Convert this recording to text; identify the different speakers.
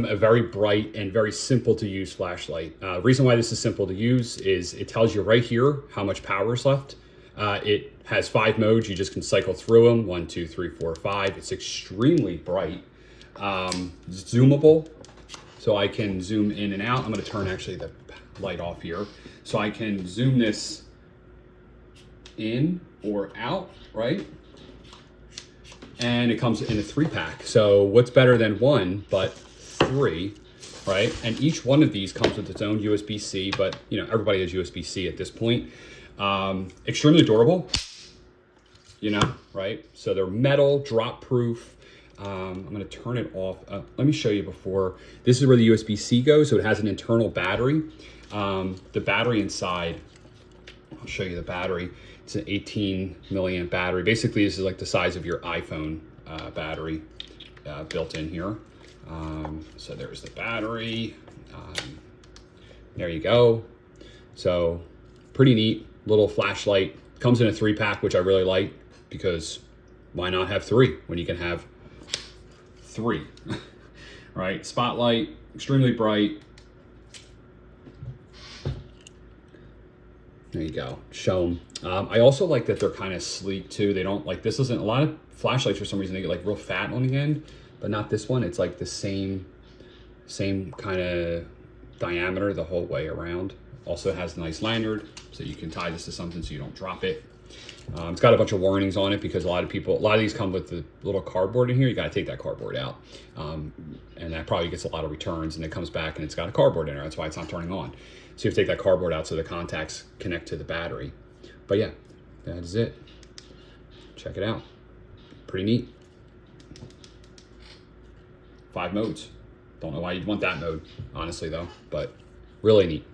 Speaker 1: A very bright and very simple to use flashlight. The reason why this is simple to use is it tells you right here how much power is left. It has 5 modes. You just can cycle through them. 1, 2, 3, 4, 5. It's extremely bright. Zoomable, so I can zoom in and out. I'm going to turn actually the light off here. So I can zoom this in or out, right? And it comes in a 3-pack. So what's better than 1 but 3, right? And each one of these comes with its own USB-C, but you know, everybody has USB-C at this point. Extremely durable, you know, right? So they're metal, drop proof. I'm gonna turn it off. Let me show you before. This is where the USB-C goes, so it has an internal battery. The battery inside, I'll show you the battery. It's an 18 milliamp battery. Basically, this is like the size of your iPhone battery built in here. So there's the battery. There you go. So pretty neat little flashlight. Comes in a 3-pack, which I really like because why not have 3 when you can have 3, right? Spotlight, extremely bright. There you go, show them. I also like that they're kind of sleek too. They don't like, this isn't, a lot of flashlights for some reason, they get like real fat on the end, but not this one. It's like the same kind of diameter the whole way around. Also has a nice lanyard, so you can tie this to something so you don't drop it. It's got a bunch of warnings on it because a lot of these come with the little cardboard in here. You got to take that cardboard out, and that probably gets a lot of returns, and it comes back and it's got a cardboard in there. That's why it's not turning on. So you have to take that cardboard out so the contacts connect to the battery. But yeah, that is it. Check it out. Pretty neat. 5 modes. Don't know why you'd want that mode, honestly though, but really neat.